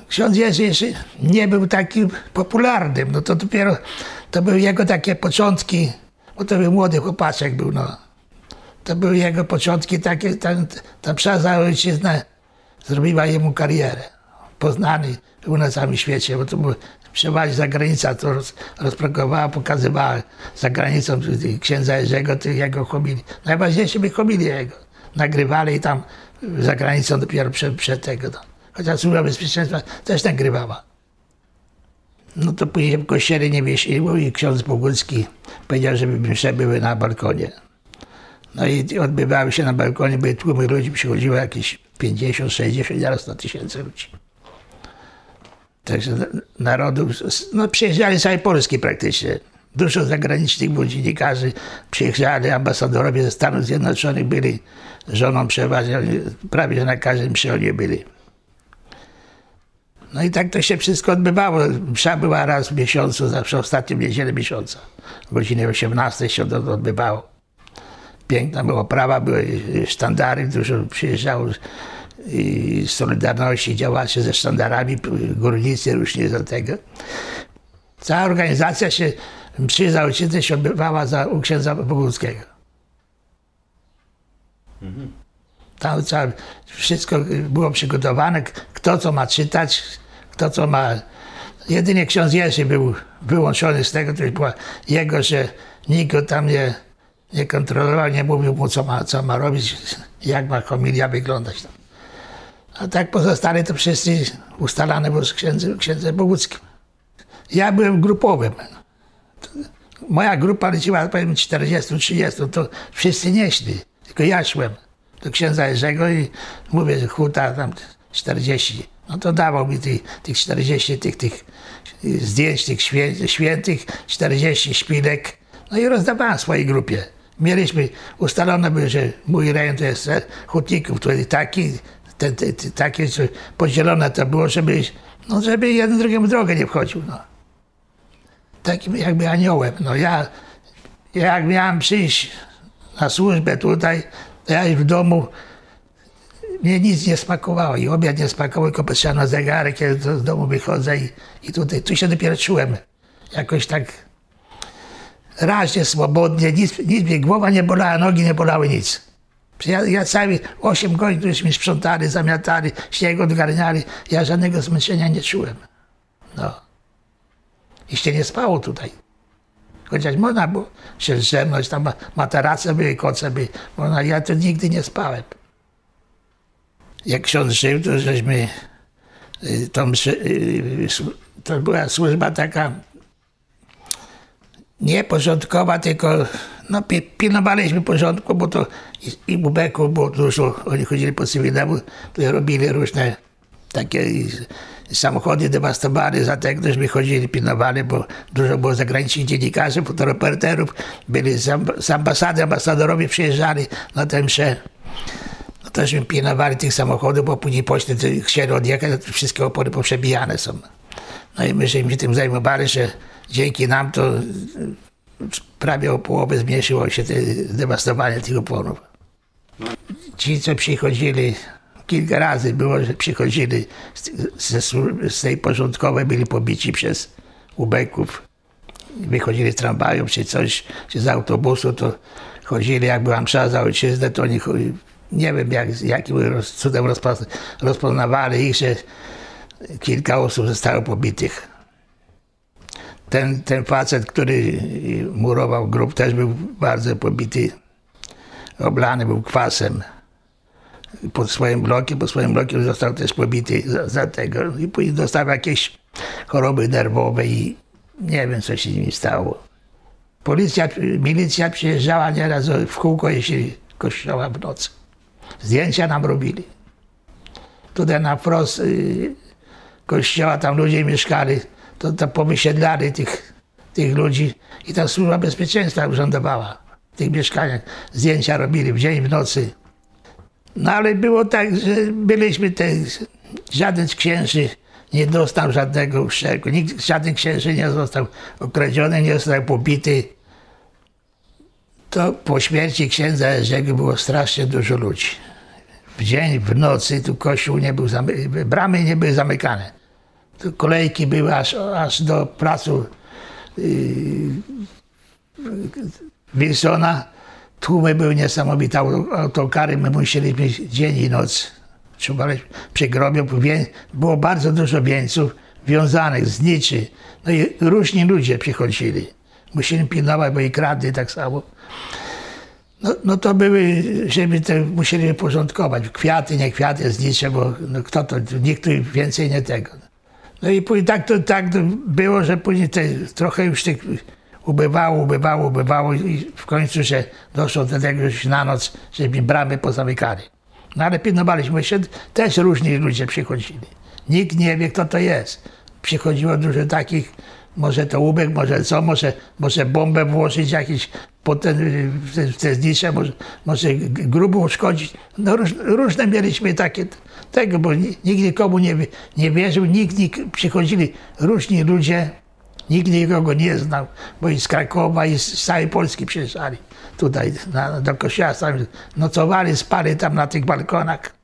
ksiądz Jerzy jeszcze nie był taki popularnym, no to dopiero to były jego takie początki, bo to był młody chłopaczek był, no. To były jego początki takie, ta prza ojczyzna zrobiła jemu karierę. Poznany był na całym świecie, bo to był przeważnie zagranica, to rozprogowała, pokazywała za granicą księdza Jerzego, to jego homilii. Najważniejsze by homilii jego. Nagrywali i tam za granicą dopiero przed tego. No. Chociaż Służba Bezpieczeństwa też nagrywała. No to później w kościele nie wieściło i ksiądz Bogucki powiedział, żeby msze były na balkonie. No i odbywały się na balkonie, były tłumy ludzi, przychodziło jakieś 50, 60, zaraz 100 tysięcy ludzi. Także narodów, no przyjeżdżali z całej Polski praktycznie. Dużo zagranicznych było dziennikarzy, przyjeżdżali ambasadorowie ze Stanów Zjednoczonych, byli żoną przeważnie, prawie że na każdym mszy byli. No i tak to się wszystko odbywało. Msza była raz w miesiącu, zawsze ostatnią niedzielę miesiąca. O godzinie 18 się to odbywało. Piękna była oprawa, były sztandary, dużo przyjeżdżało i Solidarności, działacze ze sztandarami, górnicy różni do tego. Cała organizacja się, mszy za ojczyznę się odbywała u księdza Boguckiego. Tam wszystko było przygotowane, kto co ma czytać, kto co ma... Jedynie ksiądz Jerzy był wyłączony z tego, to była jego, że nikt go tam nie kontrolował, nie mówił mu, co ma robić, jak ma homilia wyglądać. A tak pozostali to wszyscy ustalane było z księdzem Boguckim. Ja byłem grupowym. Moja grupa liczyła, powiem, 40-30, to wszyscy nie szli, tylko ja szłem do księdza Jerzego i mówię, że huta tam 40. No to dawał mi tych 40 tych zdjęć, tych świętych, 40 szpilek. No i rozdawałem swojej grupie. Mieliśmy, ustalone było, że mój rejon to jest hutników, to jest takie podzielone to było, żeby jeden drugiemu drogę nie wchodził. No. Takim jakby aniołem. No jak miałem przyjść na służbę tutaj, to ja w domu mnie nic nie smakowało i obiad nie smakował, tylko patrzyłem na zegarek, kiedy z domu wychodzę i tu się dopiero czułem jakoś tak raźnie, swobodnie, nic mnie głowa nie bolała, nogi nie bolały, nic. Ja cały 8 godzin już mi sprzątali, zamiatali, śnieg odgarniali, ja żadnego zmęczenia nie czułem. No. I się nie spało tutaj. Chociaż można było się zdrzemnąć, tam materace były, koce były, ja tu nigdy nie spałem. Jak ksiądz żył, to żeśmy, to była służba taka nie porządkowa, tylko no, pilnowaliśmy porządku, bo to i u Beku było dużo, oni chodzili po cywilnemu, to robili różne takie samochody dewastowali, za tego żeśmy chodzili, pilnowali, bo dużo było zagranicznych dziennikarzy, fotoreporterów, byli z ambasady, ambasadorowie przyjeżdżali na tę mszę. No to żeśmy pilnowali tych samochodów, bo później poczty chcieli odjechać, wszystkie opory poprzebijane są. No i my się tym zajmowali, że dzięki nam to prawie o połowę zmniejszyło się zdewastowanie tych oporów. Ci, co przychodzili, kilka razy było, że przychodzili z tej porządkowej, byli pobici przez ubeków. Wychodzili z tramwaju czy coś, czy z autobusu, to chodzili, jak była msza za ojczyznę, to oni, nie wiem jakim cudem rozpoznawali ich, że kilka osób zostało pobitych. Ten facet, który murował grób, też był bardzo pobity, oblany był kwasem. Po swoim blokiem został też pobity za tego. I później dostał jakieś choroby nerwowe i nie wiem, co się z nim stało. Milicja przyjeżdżała nieraz w kółko, jeśli kościoła w nocy. Zdjęcia nam robili. Tutaj na wprost kościoła, tam ludzie mieszkali, to powysiedlali tych ludzi i ta Służba Bezpieczeństwa urzędowała w tych mieszkaniach. Zdjęcia robili w dzień, w nocy. No ale było tak, że byliśmy żaden z księży nie dostał żadnego uszczerbku. Żaden księży nie został okradziony, nie został pobity. To po śmierci księdza Jerzego było strasznie dużo ludzi. W dzień, w nocy tu kościół nie był bramy nie były zamykane. kolejki były aż do placu Wilsona. Tłumy były niesamowite, autokary, my musieliśmy dzień i noc czuwali przy grobie. Było bardzo dużo wieńców wiązanych z niczy. No i różni ludzie przychodzili. Musieli pilnować, bo i kradli tak samo. No to były, żeby to musieli porządkować. Kwiaty, nie kwiaty, znicze, bo no kto to, nikt tu więcej nie tego. No i później tak to było, że później trochę już tych ubywało i w końcu się doszło do tego już na noc, żeby bramy pozamykali. No ale pilnowaliśmy się, też różni ludzie przychodzili. Nikt nie wie, kto to jest. Przychodziło dużo takich, może to ubek, może co, może bombę włożyć jakiś w te znicze, może grubo uszkodzić. No różne mieliśmy takie tego, bo nikt nikomu nie wierzył, przychodzili różni ludzie, nikt nikogo nie znał, bo i z Krakowa, i z całej Polski przyjeżdżali tutaj do kościoła, nocowali, spali tam na tych balkonach.